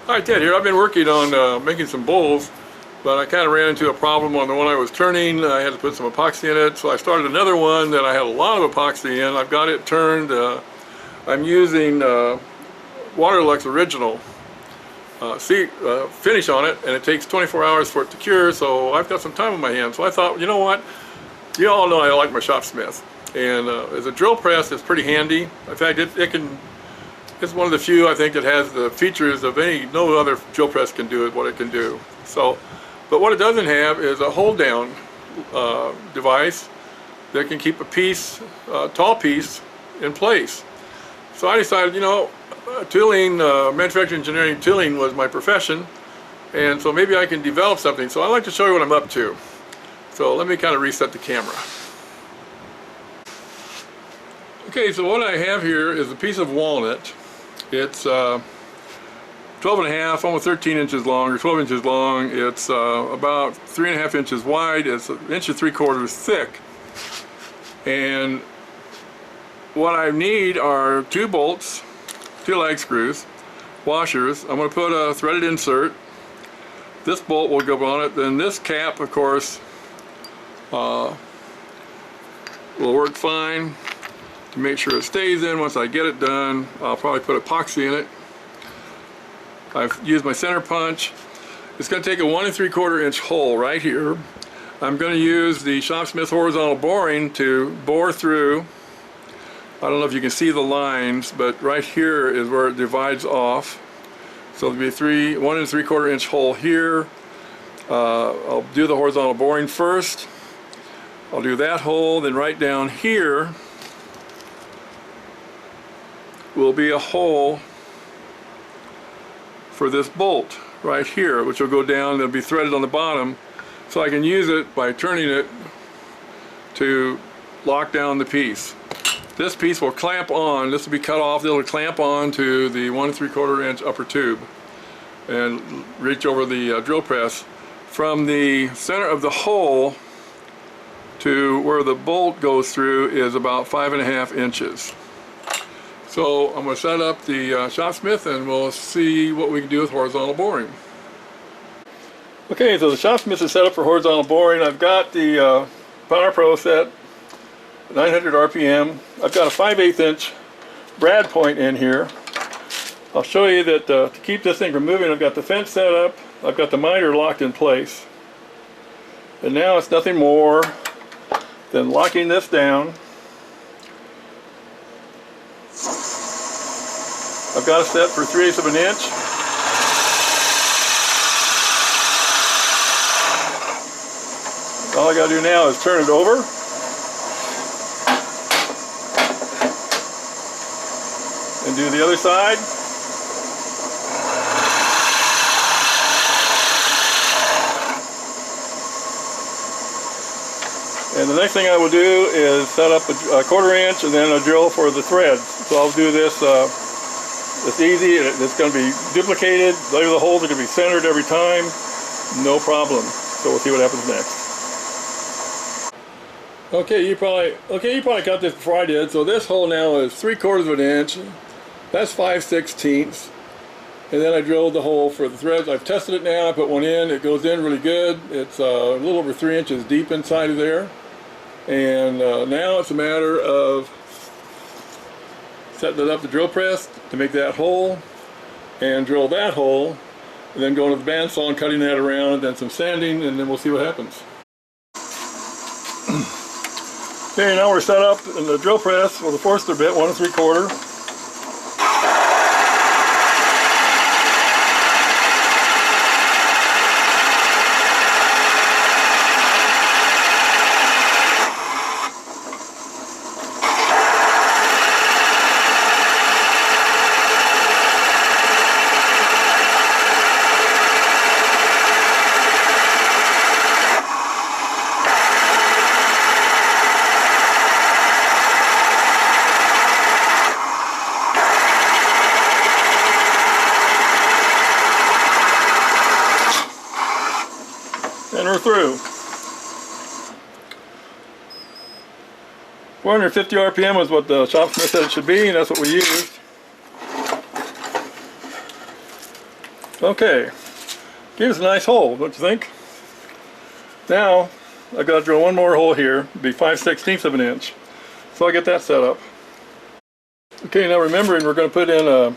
Hi Ted here. I've been working on making some bowls, but I kind of ran into a problem on the one I was turning. I had to put some epoxy in it, so I started another one that I had a lot of epoxy in. I've got it turned. I'm using Waterlux Original finish on it, and it takes 24 hours for it to cure, so I've got some time on my hands. So I thought, you know what? You all know I like my Shopsmith, and as a drill press, it's pretty handy. In fact, it's one of the few, I think, that has the features of no other drill press can do what it can do. So, but what it doesn't have is a hold down device that can keep a tall piece in place. So I decided, you know, tooling, manufacturing engineering tooling was my profession, and so maybe I can develop something. So I'd like to show you what I'm up to. So let me kind of reset the camera. Okay, so what I have here is a piece of walnut. It's 12 and a half, almost 13 inches long, or 12 inches long. It's about 3.5 inches wide. It's 1 3/4 inches thick. And what I need are 2 bolts, 2 lag screws, washers. I'm going to put a threaded insert. This bolt will go on it. Then this cap, of course, will work fine. To make sure it stays in. Once I get it done, I'll probably put epoxy in it. I've used my center punch. It's going to take a 1 3/4 inch hole right here. I'm going to use the Shopsmith horizontal boring to bore through. I don't know if you can see the lines, but right here is where it divides off. So there'll be 1 3/4 inch hole here. I'll do the horizontal boring first. I'll do that hole, then right down here will be a hole for this bolt right here, which will go down and it'll be threaded on the bottom, so I can use it by turning it to lock down the piece. This piece will clamp on. This will be cut off. It'll clamp on to the 1 3/4 inch upper tube and reach over the drill press. From the center of the hole to where the bolt goes through is about 5.5 inches. So I'm going to set up the Shopsmith, and we'll see what we can do with horizontal boring. Okay, so the Shopsmith is set up for horizontal boring. I've got the Power Pro set, 900 RPM. I've got a 5/8 inch brad point in here. I'll show you that to keep this thing from moving, I've got the fence set up. I've got the miter locked in place. And now it's nothing more than locking this down. I've got it set for 3/8 of an inch. All I got to do now is turn it over. And do the other side. And the next thing I will do is set up a 1/4 inch and then a drill for the threads. So I'll do this. It's easy. It's going to be duplicated. Later the holes are going to be centered every time. No problem. So we'll see what happens next. Okay, you probably got this before I did. So this hole now is 3/4 of an inch. That's 5/16. And then I drilled the hole for the threads. I've tested it now. I put one in. It goes in really good. It's a little over 3 inches deep inside of there. And now it's a matter of setting it up the drill press to make that hole and drill that hole, and then going to the bandsaw and cutting that around, and then some sanding, and then we'll see what happens. Okay, now we're set up in the drill press with a Forster bit, 1 3/4. And we're through. 450 RPM was what the Shopsmith said it should be, and that's what we used. Okay, gives a nice hole, don't you think? Now, I've got to drill one more hole here, it'd be 5/16 of an inch. So I'll get that set up. Okay, now remembering we're going to put in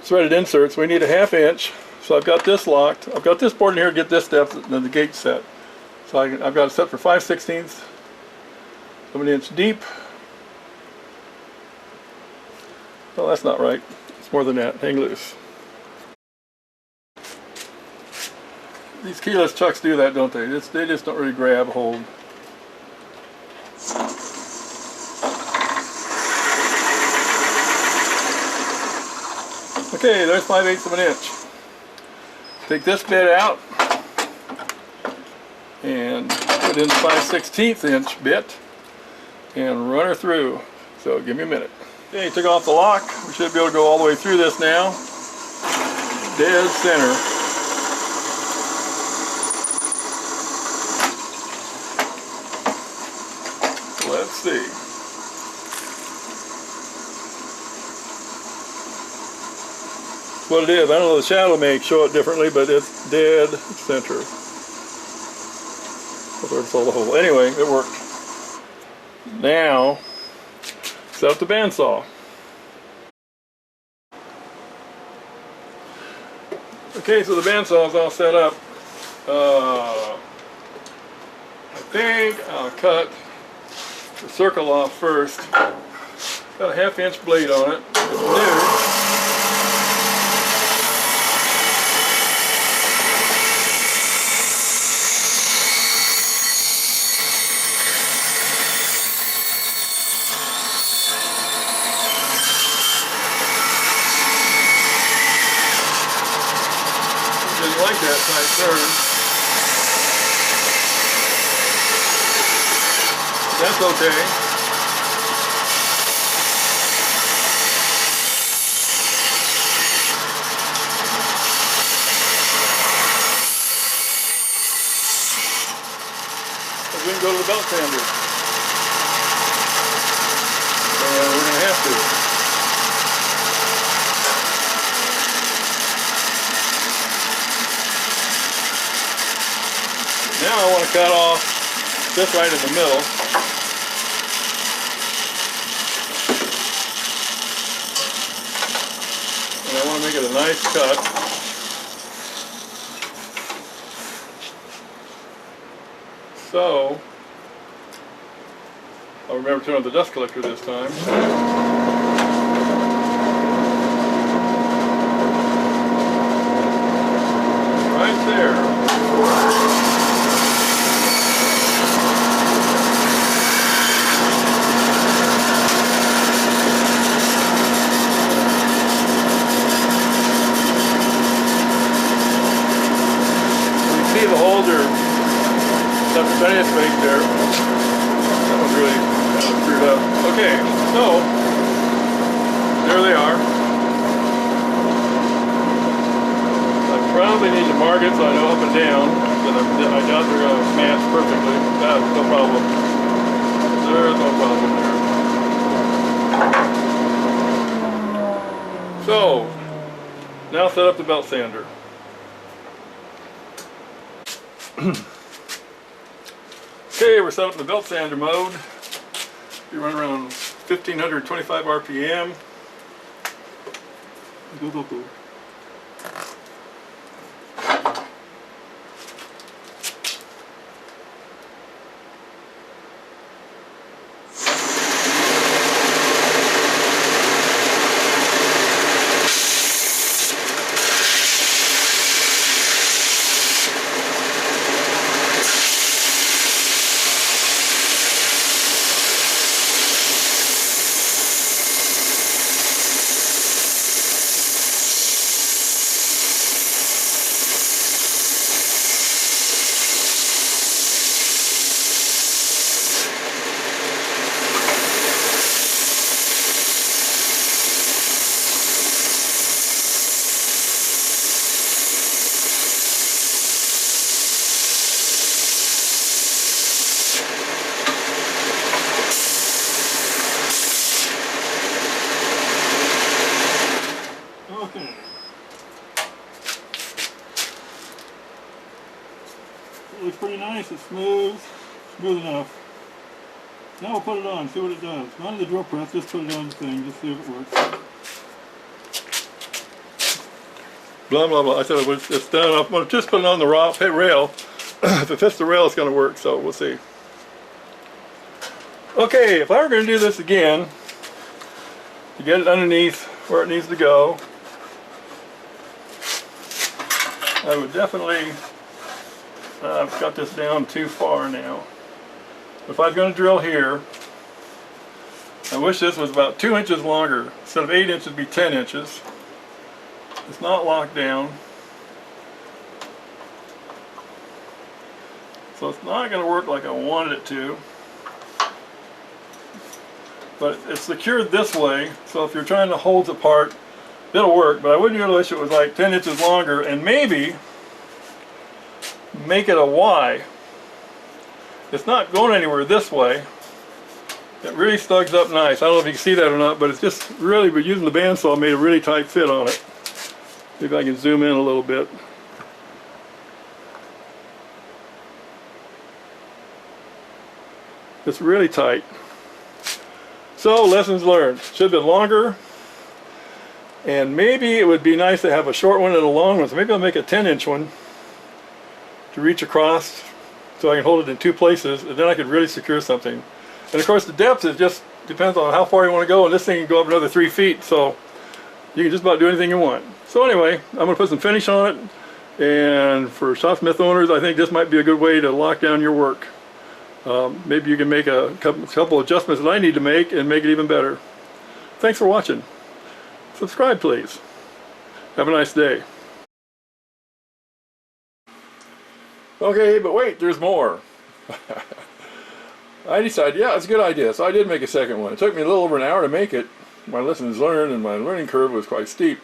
threaded inserts, we need a 1/2 inch. So I've got this locked. I've got this board in here to get this depth and then the gate set. So I've got it set for 5/16 of an inch deep. Well, that's not right. It's more than that. Hang loose. These keyless chucks do that, don't they? They just don't really grab hold. Okay, there's 5/8 of an inch. Take this bit out and put in the 5/16 inch bit and run her through. So give me a minute. Okay, took off the lock. We should be able to go all the way through this now. Dead center. Let's see. What it is, I don't know, the shadow may show it differently, but it's dead center. Where's the hole? Anyway, it worked. Now, set up the bandsaw. Okay, so the bandsaw is all set up. I think I'll cut the circle off first. Got a 1/2 inch blade on it. It's new. Didn't like that tight turn. That's okay. We can go to the belt sander. And we're going to have to. Now I want to cut off this right in the middle. And I want to make it a nice cut. So, I'll remember to turn on the dust collector this time. Right there. See the holder, that's the tiniest space there. That one's really screwed up. Okay, so there they are. I probably need to mark it so I know up and down, but I doubt they're going to match perfectly. That's no problem. There's no problem there. So, now set up the belt sander. Okay, we're set up in the belt sander mode. We run around 1525 RPM. Go, go, go. It looks pretty nice. It's smooth enough. Now we'll put it on, see what it does. Not in the drill press, just put it on the thing, just see if it works. Blah blah blah. I said it's done. I'm going to just put it on the rail. If it fits the rail, it's going to work. So we'll see. Okay, if I were going to do this again, to get it underneath where it needs to go, I would definitely. I've got this down too far now. If I was going to drill here, I wish this was about 2 inches longer. Instead of 8 inches, it'd be 10 inches. It's not locked down. So it's not going to work like I wanted it to. But it's secured this way, so if you're trying to hold it apart, it'll work. But I wouldn't really wish it was like 10 inches longer, and maybe make it a Y. It's not going anywhere this way. It really stugs up nice. I don't know if you can see that or not, but it's just really, but using the bandsaw made a really tight fit on it. See if I can zoom in a little bit. It's really tight. So, lessons learned. Should have been longer. And maybe it would be nice to have a short one and a long one. So maybe I'll make a 10-inch one to reach across so I can hold it in 2 places, and then I could really secure something. And of course the depth is just depends on how far you want to go, and this thing can go up another 3 feet, so you can just about do anything you want. So anyway, I'm going to put some finish on it, and for Shopsmith owners, I think this might be a good way to lock down your work. Maybe you can make a couple adjustments that I need to make and make it even better. Thanks for watching. Subscribe please. Have a nice day. Okay, but wait, there's more. I decided, yeah, it's a good idea, so I did make a second one. It took me a little over an hour to make it. My lessons learned and my learning curve was quite steep.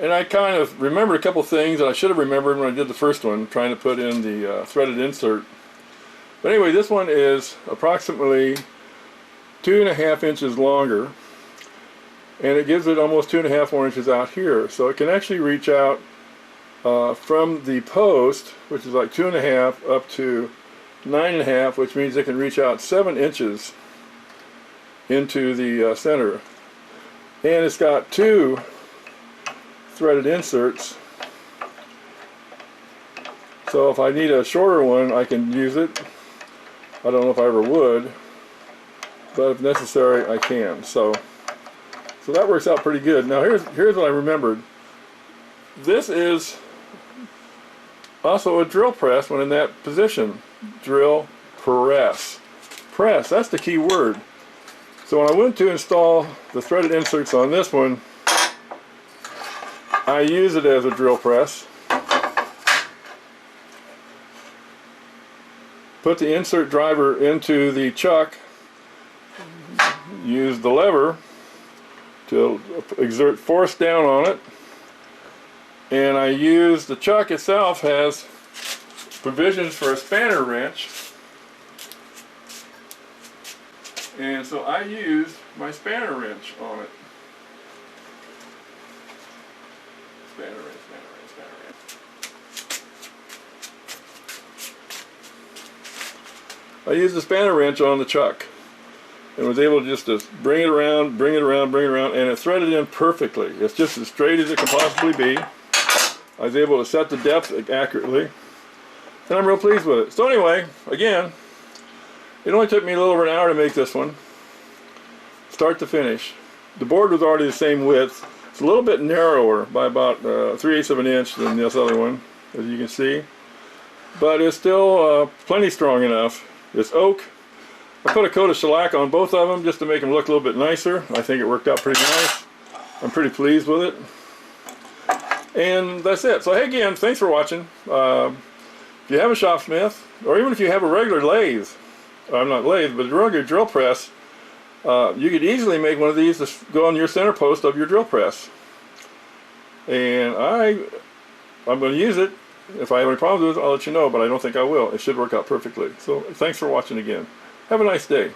And I kind of remembered a couple things that I should have remembered when I did the first one, trying to put in the threaded insert. But anyway, this one is approximately 2.5 inches longer, and it gives it almost 2.5 more inches out here. So it can actually reach out from the post, which is like 2.5, up to 9.5, which means it can reach out 7 inches into the center. And it's got 2 threaded inserts. So if I need a shorter one, I can use it. I don't know if I ever would, but if necessary, I can. So that works out pretty good. Now here's what I remembered. This is also a drill press when in that position. Drill press. Press, that's the key word. So when I went to install the threaded inserts on this one, I use it as a drill press. Put the insert driver into the chuck, use the lever to exert force down on it, and I use the chuck itself has provisions for a spanner wrench, and so I use my spanner wrench on it. Spanner wrench, spanner wrench, spanner wrench. I used the spanner wrench on the chuck and was able to just bring it around, bring it around, bring it around, and it threaded in perfectly. It's just as straight as it can possibly be. I was able to set the depth accurately, and I'm real pleased with it. So anyway, again, it only took me a little over an hour to make this one, start to finish. The board was already the same width. It's a little bit narrower by about 3/8 of an inch than this other one, as you can see, but it's still plenty strong enough. It's oak. I put a coat of shellac on both of them just to make them look a little bit nicer. I think it worked out pretty nice. I'm pretty pleased with it. And that's it. So hey, again, thanks for watching. If you have a Shopsmith, or even if you have a regular lathe, not lathe, but a regular drill press, you could easily make one of these to go on your center post of your drill press. And I'm going to use it. If I have any problems with it, I'll let you know, but I don't think I will. It should work out perfectly. So thanks for watching again. Have a nice day.